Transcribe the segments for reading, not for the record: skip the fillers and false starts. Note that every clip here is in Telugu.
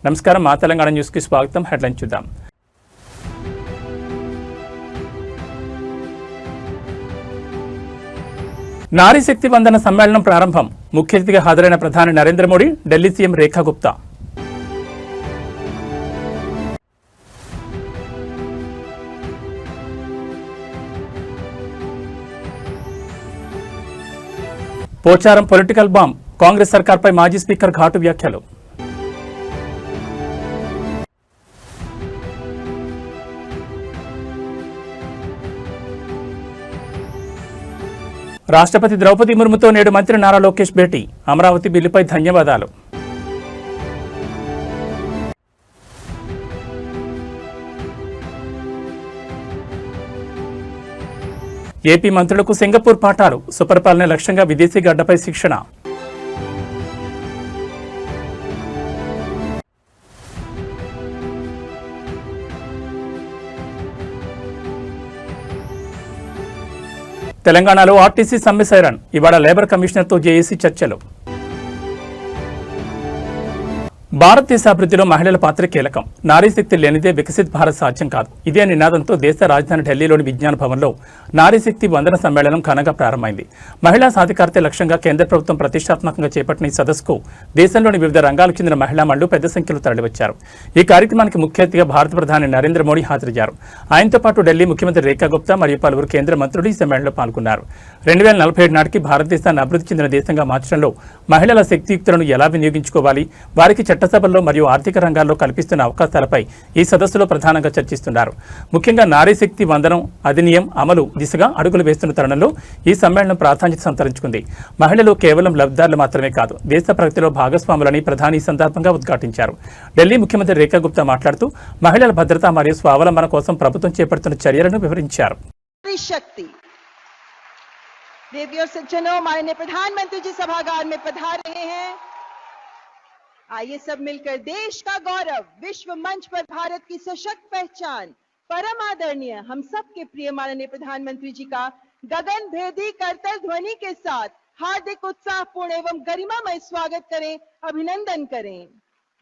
నమస్కారం మా తెలంగాణ న్యూస్ కి స్వాగతం. హెడ్లైన్ చూద్దాం. నారీ శక్తి వందన సమ్మేళనం ప్రారంభం. ముఖ్య అతిథిగా హాజరైన ప్రధాని Narendra Modi, Delhi CM Rekha Gupta. Pocharam political bomb. Congress సర్కార్పై మాజీ స్పీకర్ ఘాటు వ్యాఖ్యలు. రాష్ట్రపతి ద్రౌపది ముర్ముతో నేడు మంత్రి నారా లోకేష్ భేటీ. అమరావతి బిల్లుపై ధన్యవాదాలు. ఏపీ మంత్రులకు సింగపూర్ పాఠాలు. సుపరిపాలన లక్ష్యంగా విదేశీ గడ్డపై శిక్షణ. తెలంగాణలో ఆర్టీసీ సమ్మె సైరన్. ఇవాళ లేబర్ కమిషనర్తో జేఏసీ చర్చలు. భారతదేశ అభివృద్ధిలో మహిళల పాత్ర కీలకం. నారీ శక్తి లేనిదే వికసిత్ భారత్ సాధ్యం కాదు. ఇదే నినాదంతో దేశ రాజధాని ఢిల్లీలోని విజ్ఞాన భవన్లో నారీ శక్తి వందన సమ్మేళనం ఘనంగా ప్రారంభమైంది. మహిళా సాధికారత లక్ష్యంగా కేంద్ర ప్రభుత్వం ప్రతిష్టాత్మకంగా చేపట్టిన ఈ సదస్సుకు దేశంలోని వివిధ రంగాలకు చెందిన మహిళా మండలు పెద్ద సంఖ్యలో తరలివచ్చారు. ఈ కార్యక్రమానికి ముఖ్య అతిథిగా భారత ప్రధాని నరేంద్ర మోడీ హాజరయ్యారు. ఆయనతో పాటు ఢిల్లీ ముఖ్యమంత్రి రేఖా గుప్తా మరియు పలువురు కేంద్ర మంత్రులు ఈ సమ్మేళనంలో పాల్గొన్నారు. 2047 నాటికి భారతదేశాన్ని అభివృద్ధి చెందిన దేశంగా మార్చడంలో మహిళల శక్తియుక్తులను ఎలా వినియోగించుకోవాలి, వారికి చట్టసభల్లో మరియు ఆర్థిక రంగాల్లో కల్పిస్తున్న అవకాశాలపై ఈ సదస్సులో ప్రధానంగా చర్చిస్తున్నారు. ముఖ్యంగా నారీ శక్తి వందనం అధినియం అమలు దిశగా అడుగులు వేస్తున్న తరుణంలో ఈ సమ్మేళనం ప్రాధాన్యత సంతరించుకుంది. మహిళలు కేవలం లబ్ధిదారులు మాత్రమే కాదు, దేశ ప్రగతిలో భాగస్వాములని ప్రధాని ఈ సందర్భంగా ఉద్ఘాటించారు. ఢిల్లీ ముఖ్యమంత్రి రేఖా గుప్తా మాట్లాడుతూ మహిళల భద్రత మరియు స్వావలంబన కోసం ప్రభుత్వం చేపడుతున్న చర్యలను వివరించారు. देवी और सज्जनों, माननीय प्रधानमंत्री जी सभागार में पधार रहे हैं। आइए सब मिलकर देश का गौरव, विश्व मंच पर भारत की सशक्त पहचान, परम आदरणीय हम सब के प्रिय माननीय प्रधानमंत्री जी का गगन भेदी करतल ध्वनि के साथ हार्दिक उत्साहपूर्ण एवं गरिमामय स्वागत करें, अभिनंदन करें।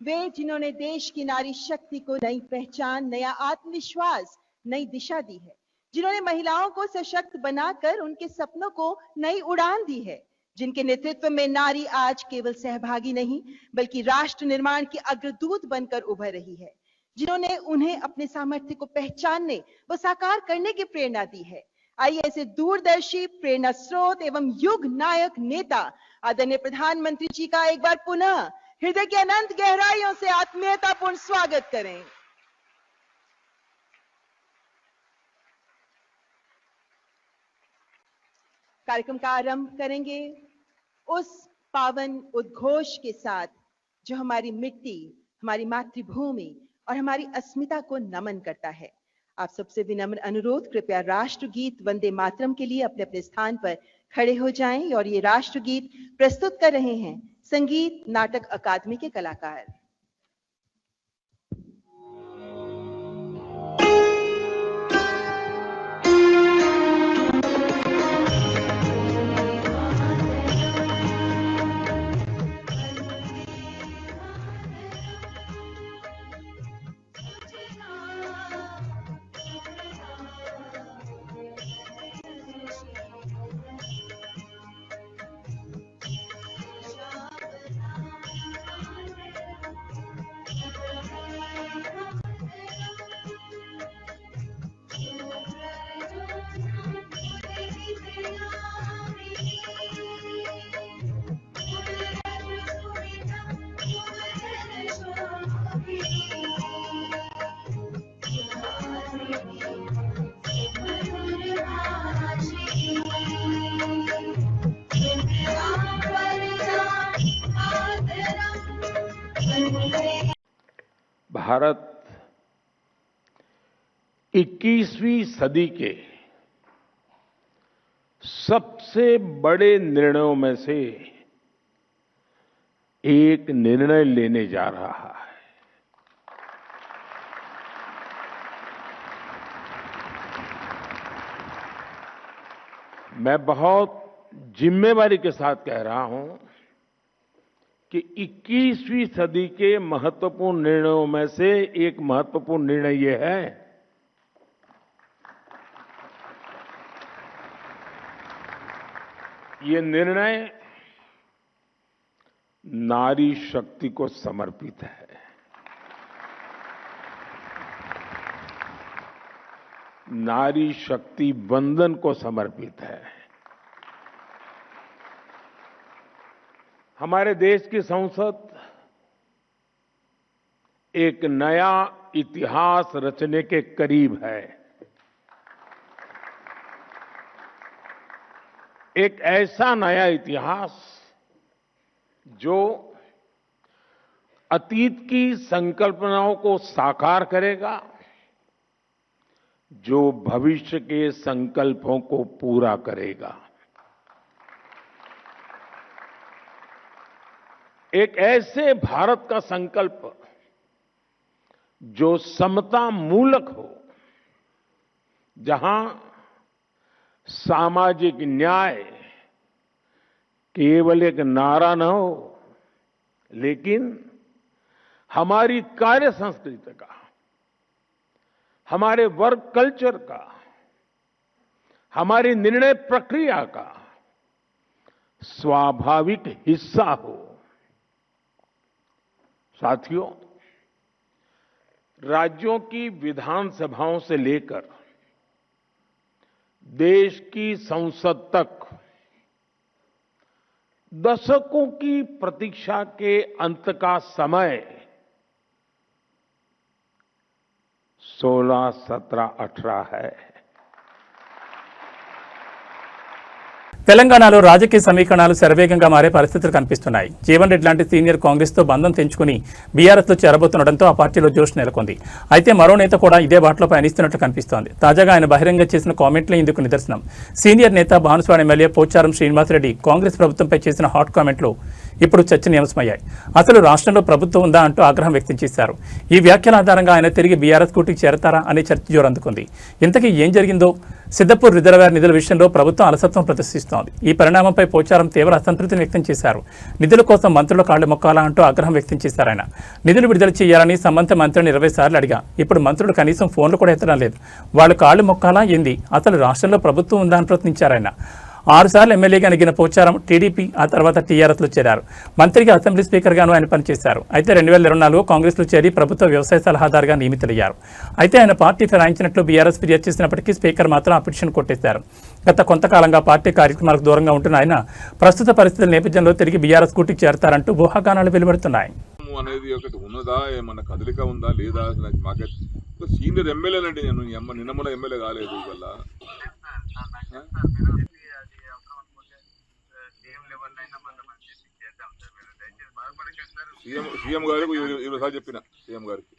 वे जिन्होंने देश की नारी शक्ति को नई पहचान, नया आत्मविश्वास, नई दिशा दी है, जिन्होंने महिलाओं को सशक्त बनाकर उनके सपनों को नई उड़ान दी है, जिनके नेतृत्व में नारी आज केवल सहभागी नहीं बल्कि राष्ट्र निर्माण की अग्रदूत बनकर उभर रही है, जिन्होंने उन्हें अपने सामर्थ्य को पहचानने व साकार करने की प्रेरणा दी है। आइए ऐसे दूरदर्शी, प्रेरणा स्रोत एवं युग नायक नेता आदरणीय प्रधानमंत्री जी का एक बार पुनः हृदय की अनंत गहराइयों से आत्मीयतापूर्ण स्वागत करें। कार्यक्रम का आरंभ करेंगे उस पावन उद्घोष के साथ जो हमारी मिट्टी, हमारी मातृभूमि और हमारी अस्मिता को नमन करता है। आप सबसे विनम्र अनुरोध, कृपया राष्ट्रगीत वंदे मातरम के लिए अपने अपने स्थान पर खड़े हो जाएं और ये राष्ट्रगीत प्रस्तुत कर रहे हैं संगीत नाटक अकादमी के कलाकार। भारत 21वीं सदी के सबसे बड़े निर्णयों में से एक निर्णय लेने जा रहा है। मैं बहुत जिम्मेवारी के साथ कह रहा हूं कि 21वीं सदी के महत्वपूर्ण निर्णयों में से एक महत्वपूर्ण निर्णय ये है ये निर्णय नारी शक्ति को समर्पित है। नारी शक्ति वंदन को समर्पित है। हमारे देश की संसद एक नया इतिहास रचने के करीब है। एक ऐसा नया इतिहास जो अतीत की संकल्पनाओं को साकार करेगा, जो भविष्य के संकल्पों को पूरा करेगा। एक ऐसे भारत का संकल्प जो समता मूलक हो, जहां सामाजिक न्याय केवल एक नारा न हो, लेकिन हमारी कार्य संस्कृति का, हमारे वर्क कल्चर का, हमारी निर्णय प्रक्रिया का स्वाभाविक हिस्सा हो। साथियों, राज्यों की विधानसभाओं से लेकर देश की संसद तक दशकों की प्रतीक्षा के अंत का समय 16, 17, 18 है। తెలంగాణలో రాజకీయ సమీకరణాలు శరవేగంగా మారే పరిస్థితులు కనిపిస్తున్నాయి. జీవన్ రెడ్డి లాంటి సీనియర్ కాంగ్రెస్ తో బంధం తెంచుకుని బీఆర్ఎస్ లో చేరబోతుండటంతో ఆ పార్టీలో జోష్ నెలకొంది. అయితే మరో నేత కూడా ఇదే బాటలో పయనిస్తున్నట్లు కనిపిస్తోంది. తాజాగా ఆయన బహిరంగ చేసిన కామెంట్లే ఇందుకు నిదర్శనం. సీనియర్ నేత భానుస్వామి ఎమ్మెల్యే పోచారం శ్రీనివాసరెడ్డి కాంగ్రెస్ ప్రభుత్వంపై చేసిన హాట్ కామెంట్లు ఇప్పుడు చర్చనీయాంశమయ్యాయి. అసలు రాష్ట్రంలో ప్రభుత్వం ఉందా అంటూ ఆగ్రహం వ్యక్తం చేశారు. ఈ వ్యాఖ్యల ఆధారంగా ఆయన తిరిగి బీఆర్ఎస్ కూటికి చేరతారా అనే చర్చ జోరందుకుంది. ఇంతకీ ఏం జరిగిందో? సిద్దపూర్ రిజర్వాయర్ నిధుల విషయంలో ప్రభుత్వం అలసత్వం ప్రదర్శిస్తోంది. ఈ పరిణామంపై పోచారం తీవ్ర అసంతృప్తిని వ్యక్తం చేశారు. నిధుల కోసం మంత్రుల కాళ్లు మొక్కాలా అంటూ ఆగ్రహం వ్యక్తం చేశారు. ఆయన నిధులు విడుదల చేయాలని సంబంధిత మంత్రిని 20 సార్లు అడిగా. ఇప్పుడు మంత్రులు కనీసం ఫోన్లు కూడా ఎత్తడం లేదు. వాళ్ళు కాళ్లు మొక్కాలా ఏంది? అసలు రాష్ట్రంలో ప్రభుత్వం ఉందా అని ప్రశ్నించారు ఆయన. 6 సార్లు ఎమ్మెల్యేగా నెగ్గిన పోచారం టీడీపీ, ఆ తర్వాత టీఆర్ఎస్లో చేరారు. మంత్రిగా అసెంబ్లీ స్పీకర్గాను ఆయన పనిచేశారు. అయితే 2024 కాంగ్రెస్లో చేరి ప్రభుత్వ వ్యవసాయ సలహాదారుగా నియమితులయ్యారు. అయితే ఆయన పార్టీ ఫిరాయించినట్లు బీఆర్ఎస్ ఫిర్యాదు చేసినప్పటికీ స్పీకర్ మాత్రం ఆ పిటిషన్ కొట్టేశారు. గత కొంతకాలంగా పార్టీ కార్యక్రమాలకు దూరంగా ఉంటున్న ఆయన ప్రస్తుత పరిస్థితుల నేపథ్యంలో తిరిగి బీఆర్ఎస్ కూటికి చేరతారంటూ ఊహాగానాలు వెలువడుతున్నాయి. అనేది ఒకటి ఉన్నదా, ఏమన్నా కదలిక ఉందా లేదా? మాకే సీనియర్ ఎమ్మెల్యేనండి నేను. నిన్న మొన్న ఎమ్మెల్యే కాలేదు. వల్ల సీఎం గారికి 20 సార్లు చెప్పిన. సీఎం గారికి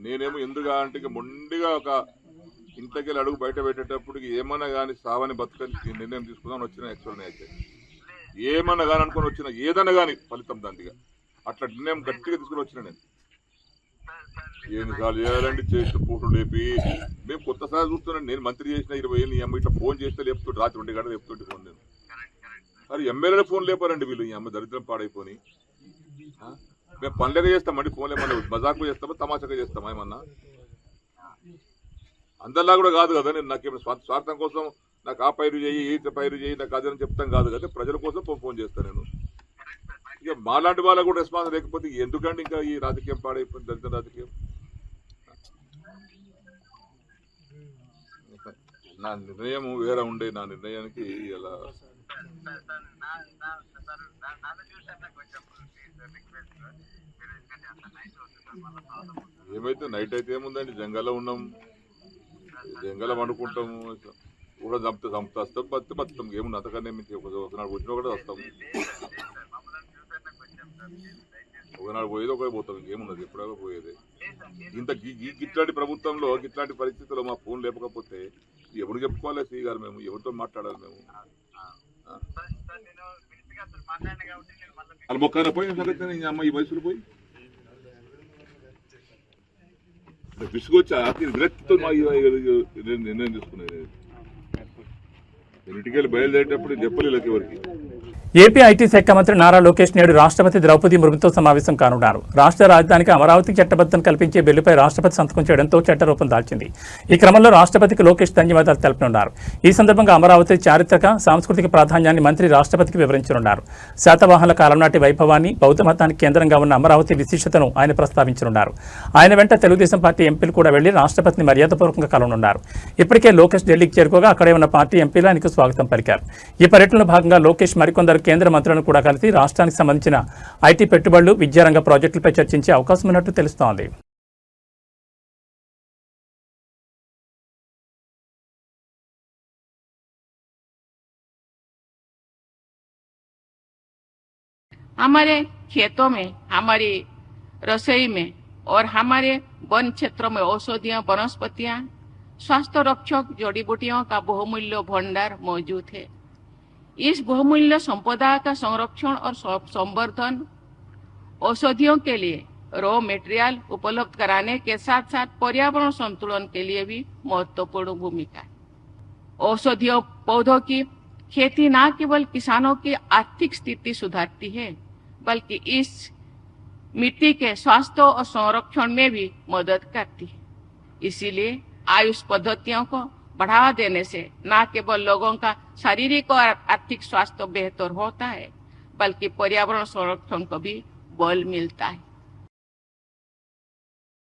నేనేమో ఎందుగా అంటే మొండిగా ఒక ఇంతకెళ్ళి అడుగు బయట పెట్టేటప్పటికి ఏమన్నా కానీ సావని బతుకని నిర్ణయం తీసుకుందామని వచ్చిన. యాక్చువల్ అయితే ఏమన్నా కానీ అనుకుని వచ్చిన, ఏదన్నా కానీ ఫలితం దాంట్లో అట్లా నిర్ణయం గట్టిగా తీసుకుని వచ్చిన. నేను ఎన్నిసార్లు చేయాలండి చేస్తూ ఫోటోలు లేపి మేము కొత్తసారి చూస్తున్నాను. నేను మంత్రి చేసిన 20 ఏళ్ళు ఈ అమ్మ ఇట్లా ఫోన్ చేస్తే లేపుతుంటే రాత్రి 2 గంటలు లేపుతుంటే ఫోన్. నేను మరి ఎమ్మెల్యేల ఫోన్ లేపారండి వీళ్ళు. ఈ అమ్మ దరిద్రం పాడైపోయి. మేము పనులేక చేస్తామండి, ఫోన్ ఏమన్నా మజాకు చేస్తామా తమాషాగా చేస్తామా ఏమన్నా? అందరిలా కూడా కాదు కదా. నేను నాకేమైనా స్వార్థం కోసం నాకు ఆ పైరు చేయి, ఈ పైరు చేయి, నాకు అదని చెప్తాం కాదు కదా. ప్రజల కోసం ఫోన్ చేస్తాను నేను. ఇక మాలాంటి వాళ్ళకు కూడా రెస్పాన్స్ లేకపోతే ఎందుకండి ఇంకా ఈ రాజకీయం పాడైపోయింది, దళిత రాజకీయం. నా నిర్ణయం వేరే ఉండే. నా నిర్ణయానికి ఇలా ఏమైతే నైట్ అయితే ఏముందండి, జంగల్లో ఉన్నాం, జంగల్లో వండుకుంటాము. కూడా చంపుతా వస్తాం, బతాం. ఏముంది అంతకన్నా మీకు ఒకనాడు వచ్చినా కూడా వస్తాము. ఒకనాడు పోయేది ఒకటి పోతాం. ఇంకేమున్నది, ఎప్పుడో పోయేది. ఇంత ఇట్లాంటి ప్రభుత్వంలో ఇట్లాంటి పరిస్థితుల్లో మా ఫోన్ లేకపోతే ఎవరు చెప్పుకోవాలి? శ్రీ గారు మేము ఎవరితో మాట్లాడాలి? మేము వాళ్ళు మొక్కన పోయి అమ్మ ఈ వయసులో పోయి విసుగొచ్చి అతి విరక్తితో నిర్ణయం తీసుకునేది. ఇంటికి వెళ్ళి బయలుదేరేటప్పుడు చెప్పలేదు ఎవరికి. ఏపీ ఐటీ శాఖ మంత్రి నారా లోకేష్ నేడు రాష్ట్రపతి ద్రౌపది ముర్ముతో సమావేశం కానున్నారు. రాష్ట్ర రాజధానికి అమరావతి చట్టబద్ధం కల్పించే బిల్లుపై రాష్ట్రపతి సంతకం చేయడంతో చట్టరూపం దాల్చింది. ఈ క్రమంలో రాష్ట్రపతికి లోకేష్ ధన్యవాదాలు తెలపనున్నారు. ఈ సందర్భంగా అమరావతి చారిత్రక సాంస్కృతిక ప్రాధాన్యాన్ని మంత్రి రాష్ట్రపతికి వివరించనున్నారు. శాతవాహనుల కాలం నాటి వైభవాన్ని, బౌద్ధ మతానికి కేంద్రంగా ఉన్న అమరావతి విశిష్టతను ఆయన ప్రస్తావించనున్నారు. ఆయన వెంట తెలుగుదేశం పార్టీ ఎంపీలు కూడా వెళ్లి రాష్ట్రపతిని మర్యాదపూర్వకంగా కలవనున్నారు. ఇప్పటికే లోకేష్ ఢిల్లీకి చేరుకోగా అక్కడే ఉన్న పార్టీ ఎంపీలు ఆయనకు స్వాగతం పలికారు. ఈ పర్యటనలో భాగంగా లోకేష్ మరికొందరు కేంద్ర మంత్రులను కూడా కలిసి రాష్ట్రానికి సంబంధించిన ఐటీ పెట్టుబడులు, విద్యారంగ ప్రాజెక్టులపై చర్చించే అవకాశం ఉన్నట్టు తెలుస్తోంది. हमारे खेतों में, हमारी रसोई में और हमारे वन क्षेत्रों में औषधियां, वनस्पतियां, स्वास्थ्य रक्षक जड़ी बूटियों का बहुमूल्य भंडार मौजूद है। इस बहुमूल्य संपदा का संरक्षण और संवर्धन औषधियों के लिए रॉ मटेरियल उपलब्ध कराने के साथ साथ पर्यावरण संतुलन के लिए भी महत्वपूर्ण भूमिका है। औषधीय पौधों की खेती न केवल किसानों की आर्थिक स्थिति सुधारती है, बल्कि इस मिट्टी के स्वास्थ्य और संरक्षण में भी मदद करती है। इसीलिए आयुष पद्धतियों को बढ़ावा देने से न केवल लोगों का शारीरिक और आर्थिक स्वास्थ्य बेहतर होता है, बल्कि पर्यावरण संरक्षण को भी बल मिलता है।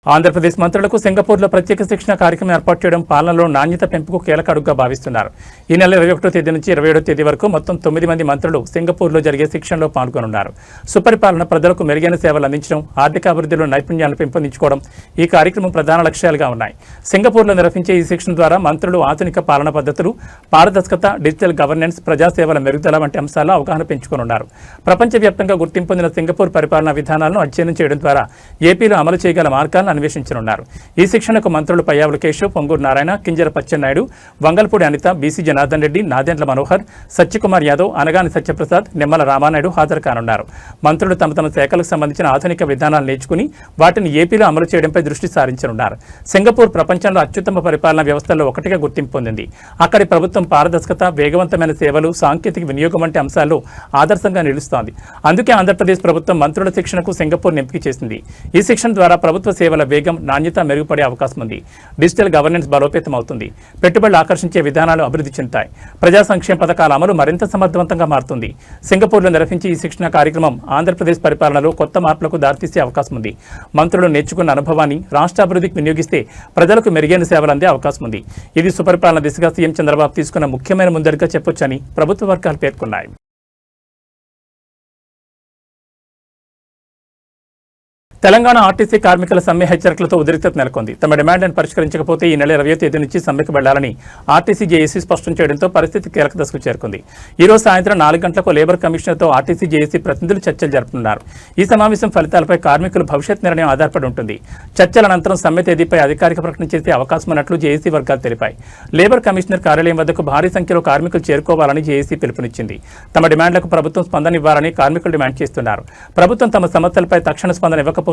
ఆంధ్రప్రదేశ్ మంత్రులకు సింగపూర్లో ప్రత్యేక శిక్షణ కార్యక్రమం ఏర్పాటు చేయడం పాలనలో నాణ్యత పెంపుకు కీలక అడుగుగా భావిస్తున్నారు. ఈ నెల 21వ తేదీ నుంచి 27వ తేదీ వరకు మొత్తం 9 మంది మంత్రులు సింగపూర్లో జరిగే శిక్షణలో పాల్గొనున్నారు. సుపరిపాలన, ప్రజలకు మెరుగైన సేవలు అందించడం, ఆర్థికాభివృద్ధిలో నైపుణ్యాలను పెంపొందించుకోవడం ఈ కార్యక్రమం ప్రధాన లక్ష్యాలుగా ఉన్నాయి. సింగపూర్లో నిర్వహించే ఈ శిక్షణ ద్వారా మంత్రులు ఆధునిక పాలనా పద్ధతులు, పారదర్శకత, డిజిటల్ గవర్నెన్స్, ప్రజాసేవల మెరుగుదల వంటి అంశాల్లో అవగాహన పెంచుకోనున్నారు. ప్రపంచవ్యాప్తంగా గుర్తింపు పొందిన సింగపూర్ పరిపాలనా విధానాలను అధ్యయనం చేయడం ద్వారా ఏపీలో అమలు చేయగల మార్గాలను అన్వేషించనున్నారు. ఈ శిక్షణకు మంత్రులు పయ్యావుల కేశవ్, పొంగూరు నారాయణ, కింజర పచ్చెన్నాయుడు, వంగల్పూడి అనిత, బీసీ జనార్దన్ రెడ్డి, నాదెండ్ల మనోహర్, సత్యకుమార్ యాదవ్, అనగాని సత్యప్రసాద్, నిమ్మల రామానాయుడు హాజరు కానున్నారు. మంత్రులు తమ తమ శాఖలకు సంబంధించిన ఆధునిక విధానాలు నేర్చుకుని వాటిని ఏపీలో అమలు చేయడంపై దృష్టి సారించనున్నారు. సింగపూర్ ప్రపంచంలో అత్యుత్తమ పరిపాలనా వ్యవస్థల్లో ఒకటిగా గుర్తింపు పొందింది. అక్కడి ప్రభుత్వం పారదర్శకత, వేగవంతమైన సేవలు, సాంకేతిక వినియోగం వంటి అంశాల్లో ఆదర్శంగా నిలుస్తోంది. అందుకే ఆంధ్రప్రదేశ్ ప్రభుత్వం మంత్రుల శిక్షణకు సింగపూర్ ఎంపిక చేసింది. ఈ శిక్షణ ద్వారా ప్రభుత్వ సేవల వేగం, నాణ్యత మెరుగుపడే అవకాశం ఉంది. డిజిటల్ గవర్నెన్స్ బలోపేతం అవుతుంది. పెట్టుబడులు ఆకర్షించే విధానాలు అభివృద్ధి చెందుతాయి. ప్రజా సంక్షేమ పథకాల అమలు మరింత సమర్థవంతంగా మారుతుంది. సింగపూర్లో నిర్వహించే ఈ శిక్షణ కార్యక్రమం ఆంధ్రప్రదేశ్ పరిపాలనలో కొత్త మార్పులకు దారితీసే అవకాశం ఉంది. మంత్రులు నేర్చుకున్న అనుభవాన్ని రాష్ట్ర అభివృద్ధికి వినియోగిస్తే ప్రజలకు మెరుగైన సేవలు అందే అవకాశం ఉంది. ఇది సుపరిపాలన దిశగా సీఎం చంద్రబాబు తీసుకున్న ముఖ్యమైన ముందడుగా చెప్పొచ్చని ప్రభుత్వ వర్గాలు పేర్కొన్నాయి. తెలంగాణ ఆర్టీసీ కార్మికుల సమ్మె హెచ్చరికలతో ఉద్రిక్తత నెలకొంది. తమ డిమాండ్లను పరిష్కరించకపోతే ఈ నెల 20వ తేదీ నుంచి సమ్మెకు వెళ్లాలని ఆర్టీసీ జేఏసీ స్పష్టం చేయడంతో పరిస్థితి కీలక దశకు చేరుకుంది. ఈ రోజు సాయంత్రం 4 గంటలకు లేబర్ కమిషనర్తో ఆర్టీసీ జేఏసీ ప్రతినిధులు చర్చలు జరుపుతున్నారు. ఈ సమావేశం ఫలితాలపై కార్మికుల భవిష్యత్ నిర్ణయం ఆధారపడి ఉంటుంది. చర్చల అనంతరం సమ్మె తేదీపై అధికారిక ప్రకటన చేసే అవకాశం ఉన్నట్లు జేఏసీ వర్గాలు తెలిపాయి. లేబర్ కమిషనర్ కార్యాలయం వద్దకు భారీ సంఖ్యలో కార్మికులు చేరుకోవాలని జేఏసీ పిలుపునిచ్చింది. తమ డిమాండ్లకు ప్రభుత్వం స్పందన ఇవ్వాలని కార్మికులు డిమాండ్ చేస్తున్నారు. ప్రభుత్వం తమ సమస్యలపై తక్షణ స్పందన ఇవ్వకపోతే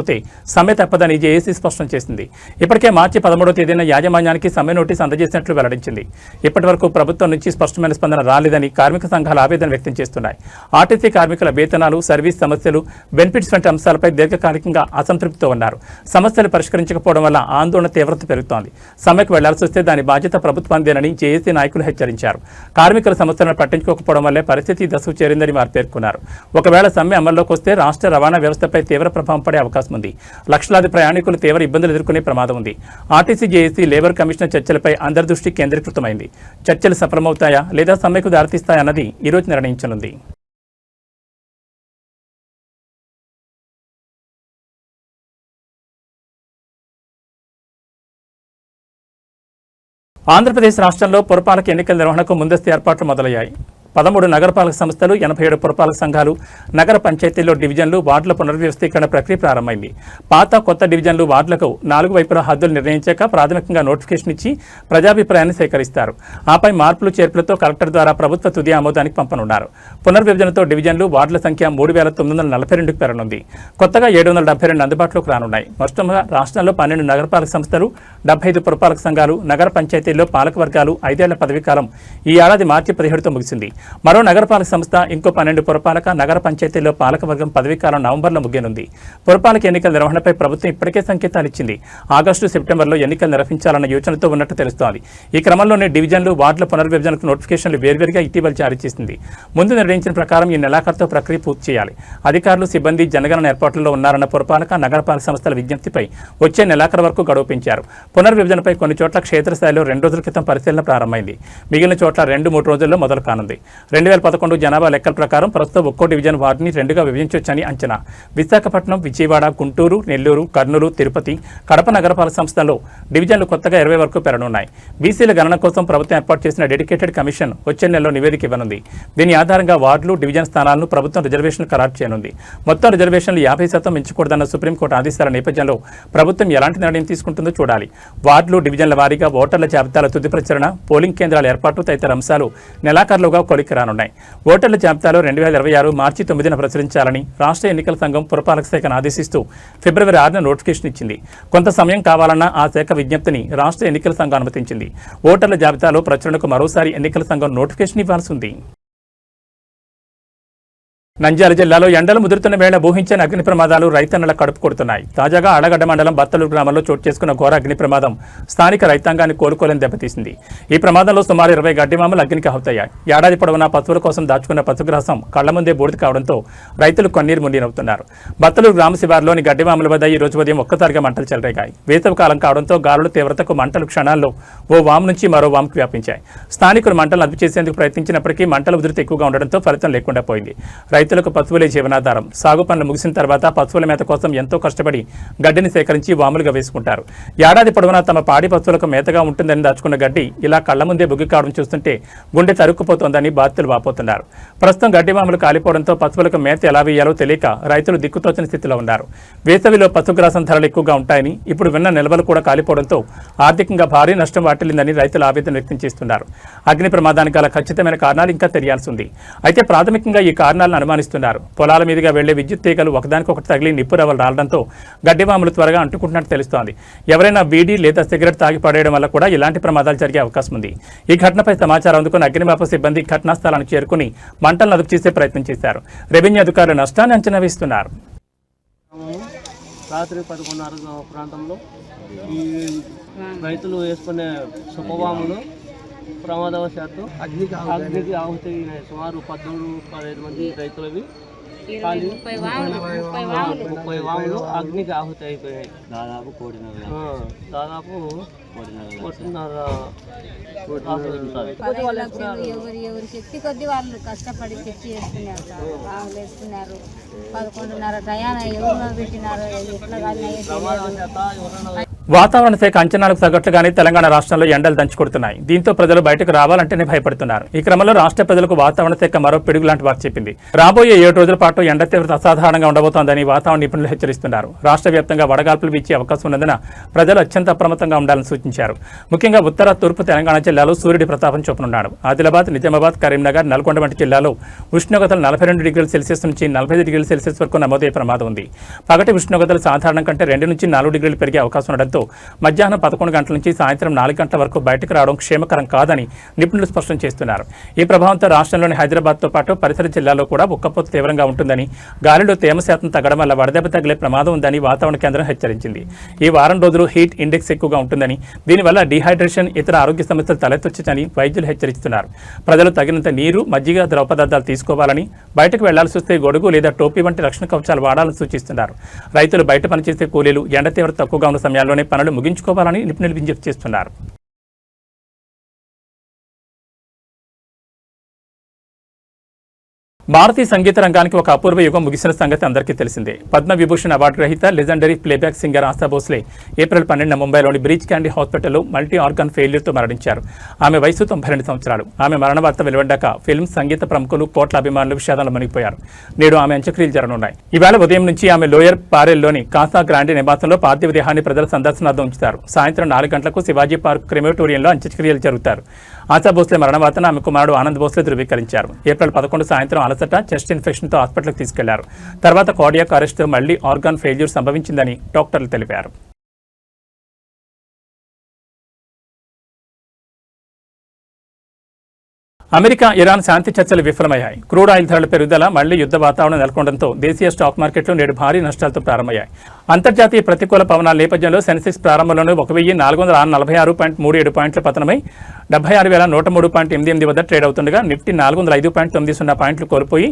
సమ్మె తప్పదని జేఏసీ స్పష్టం చేసింది. ఇప్పటికే మార్చి 13వ తేదీన యాజమాన్యానికి సమ్మె నోటీసు అందజేసినట్లు వెల్లడించింది. ఇప్పటి వరకు ప్రభుత్వం నుంచి స్పష్టమైన స్పందన రాలేదని కార్మిక సంఘాలు ఆవేదన వ్యక్తం చేస్తున్నాయి. ఆర్టీసీ కార్మికుల వేతనాలు, సర్వీస్ సమస్యలు, బెనిఫిట్స్ వంటి అంశాలపై దీర్ఘకాలికంగా అసంతృప్తితో ఉన్నారు. సమస్యలు పరిష్కరించకపోవడం వల్ల ఆందోళన తీవ్రత పెరుగుతోంది. సమ్మెకు వెళ్లాల్సి వస్తే దాని బాధ్యత ప్రభుత్వానిదేనని జేఏసీ నాయకులు హెచ్చరించారు. కార్మికుల సమస్యలను పట్టించుకోకపోవడం వల్లే పరిస్థితి దశకు చేరిందని వారు పేర్కొన్నారు. ఒకవేళ సమ్మె అమల్లోకి వస్తే రాష్ట్ర రవాణా వ్యవస్థపై తీవ్ర ప్రభావం పడే అవకాశం ఉంది. లక్షలాది ప్రయాణికులు తీవ్ర ఇబ్బందులు ఎదుర్కొనే ప్రమాదం ఉంది. ఆర్టీసీ జేఏసీ లేబర్ కమిషనర్ చర్చలపై అందరి దృష్టి కేంద్రీకృతమైంది. చర్చలు సఫలమవుతాయా లేదా సమ్మెకు దారితీస్తాయన్నది ఈ రోజు నిర్ణయించనుంది. ఆంధ్రప్రదేశ్ రాష్ట్రంలో పురపాలక ఎన్నికల నిర్వహణకు ముందస్తు ఏర్పాట్లు మొదలయ్యాయి. 13 నగరపాలక సంస్థలు, 87 పురపాలక సంఘాలు, నగర పంచాయతీల్లో డివిజన్లు, వార్డుల పునర్వ్యవస్థీకరణ ప్రక్రియ ప్రారంభమైంది. పాత, కొత్త డివిజన్లు, వార్డులకు 4 వైపులా హద్దులు నిర్ణయించాక ప్రాథమికంగా నోటిఫికేషన్ ఇచ్చి ప్రజాభిప్రాయాన్ని సేకరిస్తారు. ఆపై మార్పులు చేర్పులతో కలెక్టర్ ద్వారా ప్రభుత్వ తుది ఆమోదానికి పంపనున్నారు. పునర్విభజనతో డివిజన్లు, వార్డుల సంఖ్య 3942కు పెరగనుంది. కొత్తగా 772 అందుబాటులోకి రానున్నాయి. మొత్తంగా రాష్ట్రంలో 12 నగరపాలక సంస్థలు, 75 పురపాలక సంఘాలు, నగర పంచాయతీల్లో పాలక వర్గాలు 5 ఏళ్ల పదవీకాలం ఈ ఏడాది మార్చి 17తో ముగిసింది. మరో నగరపాలక సంస్థ, ఇంకో 12 పురపాలక, నగర పంచాయతీల్లో పాలకవర్గం పదవీకాలం నవంబర్లో ముగియనుంది. పురపాలక ఎన్నికల నిర్వహణపై ప్రభుత్వం ఇప్పటికే సంకేతాలు ఇచ్చింది. ఆగస్టు, సెప్టెంబర్లో ఎన్నికలు నిర్వహించాలన్న యోచనతో ఉన్నట్టు తెలుస్తోంది. ఈ క్రమంలోనే డివిజన్లు, వార్డుల పునర్విభజనకు నోటిఫికేషన్లు వేర్వేరుగా ఇటీవల జారీ చేసింది. ముందు నిర్ణయించిన ప్రకారం ఈ నెలాఖరుతో ప్రక్రియ పూర్తి చేయాలి. అధికారులు, సిబ్బంది జనగణన ఏర్పాట్లలో ఉన్నారన్న పురపాలక, నగరపాలక సంస్థల విజ్ఞప్తిపై వచ్చే నెలాఖరు వరకు గడువు పెంచారు. పునర్విభజనపై కొన్ని చోట్ల క్షేత్రస్థాయిలో 2 రోజుల క్రితం పరిశీలన ప్రారంభమైంది. మిగిలిన చోట్ల 2-3 రోజుల్లో మొదలు కానుంది. 2011 జనాభా లెక్కల ప్రకారం ప్రస్తుతం ఒక్కో డివిజన్ వార్డుని 2గా విభజించవచ్చని అంచనా. విశాఖపట్నం, విజయవాడ, గుంటూరు, నెల్లూరు, కర్నూలు, తిరుపతి, కడప నగరపాలక సంస్థల్లో డివిజన్లు కొత్తగా 20 వరకు పెరగనున్నాయి. బీసీల గణన కోసం ప్రభుత్వం ఏర్పాటు చేసిన డెడికేటెడ్ కమిషన్ వచ్చే నెలలో నివేదిక ఇవ్వనుంది. దీని ఆధారంగా వార్డులు, డివిజన్ స్థానాలను ప్రభుత్వం రిజర్వేషన్లు ఖరారు చేయనుంది. మొత్తం రిజర్వేషన్లు 50% మించకూడదన్న సుప్రీంకోర్టు ఆదేశాల నేపథ్యంలో ప్రభుత్వం ఎలాంటి నిర్ణయం తీసుకుంటుందో చూడాలి. వార్డులు, డివిజన్ల వారీగా ఓటర్ల జాబితాల తుది ప్రచురణ, పోలింగ్ కేంద్రాల ఏర్పాటు తదితర అంశాలు నెలాఖరులోగా కొలిక్కి రానున్నాయి. ఓటర్ల జాబితాలో 2026 మార్చి 9న ప్రచురించాలని రాష్ట్ర ఎన్నికల సంఘం పురపాలక శాఖను ఆదేశిస్తూ ఫిబ్రవరి 6న నోటిఫికేషన్ ఇచ్చింది. కొంత సమయం కావాలన్న ఆ శాఖ విజ్ఞప్తిని రాష్ట్ర ఎన్నికల సంఘం అనుమతించింది. ఓటర్ల జాబితాలో ప్రచురణకు మరోసారి ఎన్నికల సంఘం నోటిఫికేషన్ ఇవ్వాల్సి ఉంది. నంద్యాల జిల్లాలో ఎండలు ముదురుతున్న వేళ ఊహించని అగ్ని ప్రమాదాలు రైతన్నల కడుపు కొడుతున్నాయి. తాజాగా ఆళ్లగడ్డ మండలం బత్తలూరు గ్రామంలో చోటు చేసుకున్న ఘోర అగ్ని ప్రమాదం స్థానిక రైతాంగాన్ని కోలుకోలేని దెబ్బతీసింది. ఈ ప్రమాదంలో సుమారు 20 గడ్డిమామలు అగ్నికి ఆహుతయ్యాయి. ఏడాది పొడవునా పశువుల కోసం దాచుకున్న పశుగ్రాసం కళ్ల ముందే బూడిద కావడంతో రైతులు కన్నీరు మున్నీరవుతున్నారు. బత్తలూరు గ్రామ శివారులోని గడ్డిమామల వద్ద ఈ రోజు ఉదయం ఒక్కసారిగా మంటలు చెలరేగాయి. వేసవి కాలం కావడంతో గాలుల తీవ్రతకు మంటలు క్షణాల్లో ఓ వాము నుంచి మరో వాముకు వ్యాపించాయి. స్థానికులు మంటలు అదుపు చేసేందుకు ప్రయత్నించినప్పటికీ మంటల ఉధృతి ఎక్కువగా ఉండడంతో ఫలితం లేకుండా పోయింది. రైతులకు పశువులే జీవనాధారం. సాగు పనులు ముగిసిన తర్వాత పశువుల మేత కోసం ఎంతో కష్టపడి గడ్డిని సేకరించి వాములుగా వేసుకుంటారు. ఏడాది పొడవునా తమ పాడి పశువులకు మేతగా ఉంటుందని దాచుకున్న గడ్డి ఇలా కళ్ల ముందే బుగ్గి కావడం చూస్తుంటే గుండె తరుక్కుపోతోందని బాధితులు వాపోతున్నారు. ప్రస్తుతం గడ్డి వాములు కాలిపోవడంతో పశువులకు మేత ఎలా వేయాలో తెలియక రైతులు దిక్కుతోచని స్థితిలో ఉన్నారు. వేసవిలో పశుగ్రాసం ధరలు ఎక్కువగా ఉంటాయని, ఇప్పుడు విన్న నిల్వలు కూడా కాలిపోవడంతో ఆర్థికంగా భారీ నష్టం వాటిల్లిందని రైతులు ఆవేదన వ్యక్తం చేస్తున్నారు. అగ్ని ప్రమాదానికి గల ఖచ్చితమైన కారణాలు ఇంకా తెలియాల్సి ఉంది. అయితే ప్రాథమికంగా ఈ కారణాలను అనుమానిస్తున్నారు. పొలాల మీదుగా వెళ్లే విద్యుత్ తీగలు ఒకదానికొకటి తగిలి నిప్పురవ్వలు రావడంతో గడ్డివాములు త్వరగా అంటుకుంటున్నట్టు తెలుస్తోంది. ఎవరైనా బీడీ లేదా సిగరెట్ తాగి పడేయడం వల్ల కూడా ఇలాంటి ప్రమాదాలు జరిగే అవకాశం ఉంది. ఈ ఘటనపై సమాచారం అందుకున్న అగ్నిమాపక సిబ్బంది ఘటనా స్థలానికి చేరుకుని మంటలను అదుపు చేసే ప్రయత్నం చేశారు. రెవెన్యూ అధికారులు నష్టాన్ని అంచనా వేస్తున్నారు. రాత్రి 11:30 ప్రాంతంలో ఈ రైతులు వేసుకునే సుపవాములు ప్రమాదవశాత్తు అగ్నికి ఆహుతి సుమారు 14-15 మంది రైతులవి 30 వాములు అగ్నికి ఆహుతి అయిపోయాయి. దాదాపు 1.5 ఎవరి శక్తి కొద్ది వాళ్ళు కష్టపడి తెచ్చి వేసుకున్నారు సార్. వాములు వేసుకున్నారు. 11:30 టయాన ఎవరు పెట్టినారు, ఎట్లా కానీ వాతావరణ శాఖ అంచనాలకు తగ్గట్లుగానే తెలంగాణ రాష్ట్రంలో ఎండలు దంచుకొడుతున్నాయి. దీంతో ప్రజలు బయటకు రావాలంటేనే భయపడుతున్నారు. ఈ క్రమంలో రాష్ట్ర ప్రజలకు వాతావరణ శాఖ మరో పిడుగు లాంటి వార్త చెప్పింది. రాబోయే 7 రోజుల పాటు ఎండ తీవ్రత అసాధారణంగా ఉండబోతోందని వాతావరణ నిపుణులు హెచ్చరిస్తున్నారు. రాష్ట్ర వ్యాప్తంగా వడగాల్పులు వీచే అవకాశం ఉన్నందున ప్రజలు అత్యంత అప్రమత్తంగా ఉండాలని సూచించారు. ముఖ్యంగా ఉత్తర, తూర్పు తెలంగాణ జిల్లాలో సూర్యుడి ప్రతాపం చూపనున్నాడు. ఆదిలాబాద్, నిజామాబాద్, కరీంనగర్, నల్గొండ వంటి జిల్లాలో ఉష్ణోగ్రతలు 42 డిగ్రీల సెల్సియస్ నుంచి 45 డిగ్రీల సెల్సియస్ వరకు నమోదయ్యే ప్రమాదం ఉంది. పగటి ఉష్ణోగ్రతలు సాధారణం కంటే 2 నుంచి 4 డిగ్రీలు పెరిగే అవకాశం ఉండడంతో మధ్యాహ్నం 11 గంటల నుంచి సాయంత్రం 4 గంటల వరకు బయటకు రావడం క్షేమకరం కాదని నిపుణులు స్పష్టం చేస్తున్నారు. ఈ ప్రభావంతో రాష్ట్రంలోని హైదరాబాద్తో పాటు పరిసర జిల్లాల్లో కూడా ఉక్కపోత తీవ్రంగా ఉంటుందని, గాలిలో తేమ శాతం తగ్గడం వల్ల వడదెబ్బ తగిలే ప్రమాదం ఉందని వాతావరణ కేంద్రం హెచ్చరించింది. ఈ వారం రోజులు హీట్ ఇండెక్స్ ఎక్కువగా ఉంటుందని, దీనివల్ల డీహైడ్రేషన్, ఇతర ఆరోగ్య సమస్యలు తలెత్తొచ్చని వైద్యులు హెచ్చరిస్తున్నారు. ప్రజలు తగినంత నీరు, మజ్జిగ, ద్రవ పదార్థాలు తీసుకోవాలని, బయటకు వెళ్లాల్సి వస్తే గొడుగు లేదా టోపీ వంటి రక్షణ కవచాలు వాడాలని సూచిస్తున్నారు. రైతులు బయట పనిచేసే కూలీలు ఎండ తీవ్రత తక్కువగా ఉన్న సమయాల్లోనే పనులు ముగించుకోవాలని నిపుణులు విజ్ఞప్తి చేస్తున్నారు. భారతీయ సంగీత రంగానికి ఒక అపూర్వ యుగం ముగిసిన సంగతి అందరికీ తెలిసిందే. పద్మ విభూషణ్ అవార్డు గ్రహీత legendary playback singer Asha Bhosle April 12న ముంబైలోని బ్రీచ్ క్యాండీ హాస్పిటల్లో మల్టీ ఆర్గాన్ ఫెయిల్యూర్తో మరణించారు. ఆమె వయసు 92 సంవత్సరాలు. ఆమె మరణ వార్త వెలువడ్డాక ఫిల్మ్, సంగీత ప్రముఖులు, కోట్ల అభిమానులు విషాదంలో మునిగిపోయారు. నేడు ఆమె అంత్యక్రియలు జరగనున్నాయి. ఈవేళ ఉదయం నుంచి ఆమె లోయర్ పారెల్లోని కాసా గ్రాండే నివాసంలో పార్థివ దేహాన్ని ప్రజల సందర్శనార్థం ఉంచుతారు. సాయంత్రం 4 గంటలకు శివాజీ పార్క్ క్రిమేటోరియంలో అంత్యక్రియలు జరుగుతారు. ఆశా భోస్లే మరణ వార్తను ఆమె కుమారుడు ఆనంద్ భోస్లే ధృవీకరించారు. ఏప్రిల్ 11 సాయంత్రం అలసట, చెస్ట్ ఇన్ఫెక్షన్తో హాస్పిటల్కి తీసుకెళ్లారు. తర్వాత కార్డియాక్ అరెస్ట్తో మళ్లీ ఆర్గాన్ ఫెయిల్యూర్ సంభవించిందని డాక్టర్లు తెలిపారు. అమెరికా, ఇరాన్ శాంతి చర్చలు విఫలమయ్యాయి. క్రూడ్ ఆయిల్ ధరల పెరుగుదల, మళ్లీ యుద్ధ వాతావరణం నెలకొనడంతో దేశీయ స్టాక్ మార్కెట్లు నేడు భారీ నష్టాలతో ప్రారంభమయ్యాయి. అంతర్జాతీయ ప్రతికూల పవనాల నేపథ్యంలో సెన్సెక్స్ ప్రారంభంలోనే 1447.37 పాయింట్ల పతనమై 76,103.88 వద్ద ట్రేడ్ అవుతుండగా నిఫ్టీ 405.90 పాయింట్లు కోల్పోయి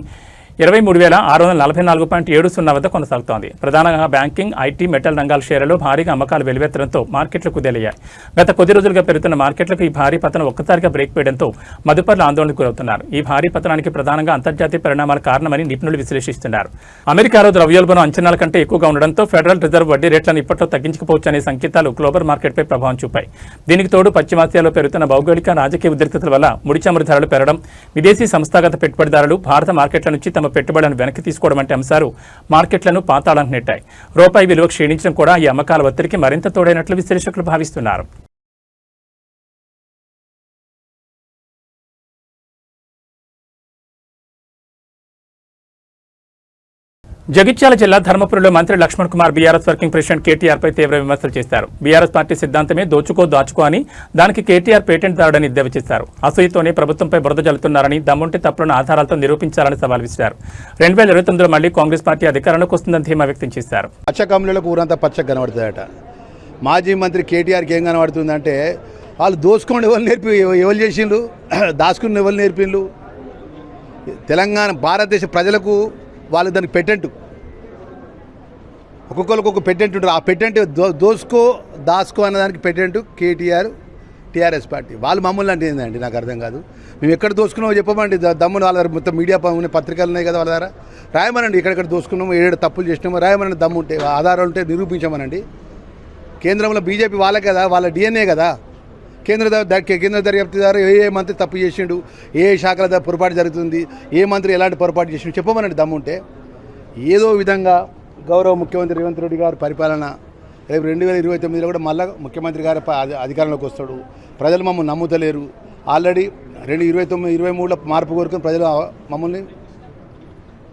23,644.70 వద్ద కొనసాగుతోంది. ప్రధానంగా బ్యాంకింగ్, ఐటీ, మెటల్ రంగాల షేర్లలో భారీగా అమ్మకాలు వెలువెత్తడంతో మార్కెట్లు కుదేలయ్యాయి. గత కొద్ది రోజులుగా పెరుగుతున్న మార్కెట్లకు ఈ భారీ పతనం ఒక్కసారిగా బ్రేక్ వేయడంతో మదుపర్లు ఆందోళనకు గురవుతున్నారు. ఈ భారీ పతనానికి ప్రధానంగా అంతర్జాతీయ పరిణామాల కారణమని నిపుణులు విశ్లేషిస్తున్నారు. అమెరికాలో ద్రవ్యోల్బణం అంచనాల కంటే ఎక్కువగా ఉండడంతో ఫెడరల్ రిజర్వ్ వడ్డీ రేట్లను ఇప్పట్లో తగ్గించకపోవచ్చు అనే సంకేతాలు గ్లోబల్ మార్కెట్పై ప్రభావం చూపాయి. దీనికి తోడు పశ్చిమాసియాలో పెరుగుతున్న భౌగోళిక, రాజకీయ ఉద్రిక్తతల వల్ల ముడి చమురు ధరలు పెరగడం, విదేశీ సంస్థాగత పెట్టుబడిదారులు భారత మార్కెట్ల నుంచి తమ పెట్టుబడులను వెనక్కి తీసుకోవడం వంటి అంశాలు మార్కెట్లను పాతాళానికి నెట్టాయి. రూపాయి విలువ క్షీణించడం కూడా ఈ అమ్మకాల ఒత్తిడికి మరింత తోడైనట్లు విశ్లేషకులు భావిస్తున్నారు. జగిత్యాల జిల్లా ధర్మపురిలో మంత్రి Lakshman Kumar BRS working president KTR పై తీవ్ర విమర్శలు చేశారు. బీఆర్ఎస్ పార్టీ సిద్ధాంతమే దాచుకో అని, దానికి కేటీఆర్ పేటెంట్ దారుడని ఎద్దేవా చేశారు. అసూయతోనే ప్రభుత్వంపై బురద జల్లుతున్నారని, దమ్ముంటే తప్పులను ఆధారాలతో నిరూపించాలని సవాల్ విసిరారు. 2029లో మళ్లీ కాంగ్రెస్ పార్టీ అధికారంలోకి వస్తుందని ధీమా వ్యక్తం చేశారు. పచ్చకమ్ములకు ఊరంతా పచ్చగా కనబడుతుందట. మాజీ మంత్రి కేటీఆర్కి ఏం కనబడుతుందంటే వాళ్ళు దోసుకోండి ఎవరు చేసిండ్రు, దాచుకుని ఎవరు నేర్పిండ్రు. తెలంగాణ భారతదేశ ప్రజలకు వాళ్ళు దానికి పెటెంట్, ఒక్కొక్కరికి ఒక పెటెంట్ ఉంటుంది. ఆ పెటెంట్ దాచుకో అన్నదానికి పెటెంట్ కేటీఆర్, టీఆర్ఎస్ పార్టీ. వాళ్ళు మమ్మల్ని అంటే ఏంటండి నాకు అర్థం కాదు. మేము ఎక్కడ దోసుకున్నామో చెప్పమండి. దమ్మును వాళ్ళ దగ్గర మొత్తం మీడియా పత్రికలు ఉన్నాయి కదా, వాళ్ళ దగ్గర రాయమనండి. ఎక్కడెక్కడ దోసుకున్నామో, ఏడు తప్పులు చేసినామో రాయమనండి. దమ్ము ఉంటే, ఆధారాలు ఉంటే నిరూపించమనండి. కేంద్రంలో బీజేపీ వాళ్ళే కదా, వాళ్ళ డిఎన్ఏ కదా. కేంద్ర దర్యాప్తుదారు ఏ మంత్రి తప్పు చేసిండు, ఏ శాఖల పొరపాటు జరుగుతుంది, ఏ మంత్రి ఎలాంటి పొరపాటు చేసిండు చెప్పమనండి దమ్ముంటే. ఏదో విధంగా గౌరవ ముఖ్యమంత్రి రేవంత్ రెడ్డి గారి పరిపాలన రేపు 2029లో కూడా మళ్ళీ ముఖ్యమంత్రి గారి అధికారంలోకి వస్తాడు. ప్రజలు మమ్మల్ని నమ్ముతలేరు. ఆల్రెడీ 2023లో మార్పు కోరుకుని ప్రజలు మమ్మల్ని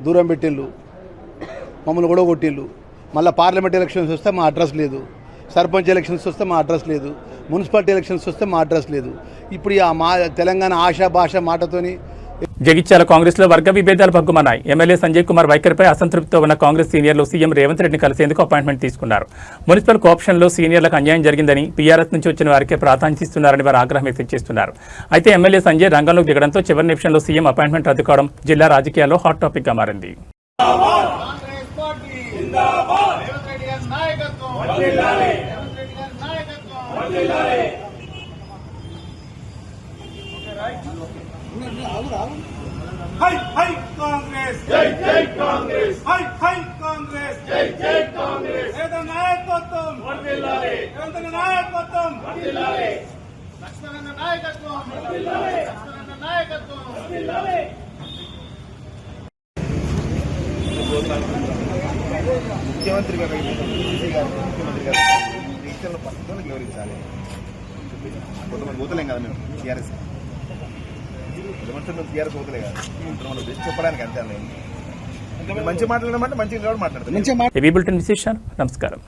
దూరం పెట్టిళ్ళు, మమ్మల్ని కూడా కొట్టిళ్ళు. మళ్ళీ పార్లమెంట్ ఎలక్షన్స్ వస్తే మా అడ్రస్ లేదు, సర్పంచ్ ఎలక్షన్స్ వస్తే మా అడ్రస్ లేదు, మున్సిపాలిటీ ఎలక్షన్స్ వస్తే మా అడ్రస్ లేదు. ఇప్పుడు మా తెలంగాణ ఆశా భాష మాటతోని జగిత్యాల కాంగ్రెస్ లో వర్గ విభేదాలు భగ్గుమన్నాయి. ఎమ్మెల్యే సంజయ్ కుమార్ వైఖరిపై అసంతృప్తితో ఉన్న కాంగ్రెస్ సీనియర్లు సీఎం రేవంత్ రెడ్డిని కలిసేందుకు అపాయింట్మెంట్ తీసుకున్నారు. మున్సిపల్ కోఆప్షన్లో సీనియర్లకు అన్యాయం జరిగిందని, పీఆర్ఎస్ నుంచి వచ్చిన వారికే ప్రాధాన్యత ఇస్తున్నారని వారు ఆగ్రహం వ్యక్తం చేస్తున్నారు. అయితే ఎమ్మెల్యే సంజయ్ రంగంలోకి దిగడంతో చివరి నిమిషంలో సీఎం అపాయింట్మెంట్ రద్దు కావడం జిల్లా రాజకీయాల్లో హాట్ టాపిక్ గా మారింది. హై హై కాంగ్రెస్, జై జై కాంగ్రెస్, హై హై కాంగ్రెస్, జై జై కాంగ్రెస్. ఏదో నాయకత్వం వర్ధిల్లాలి, ఏదో నాయకత్వం వర్ధిల్లాలి, లక్ష్మణ నాయకత్వం వర్ధిల్లాలి, లక్ష్మణ నాయకత్వం వర్ధిల్లాలి. ముఖ్యమంత్రి గారు దీక్షల పద్ధతులను వివరించాలి. కొంతమంది పోతలేం కదా మేము టీఆర్ఎస్, కొంతమంది టీఆర్ఎస్ పోతలే కదా, మనం చెప్పడానికి అంతే. మంచి మాట్లాడమంటే మంచిగా మాట్లాడతాం. ఏబీ బులెటిన్ విశేషాలు. నమస్కారం.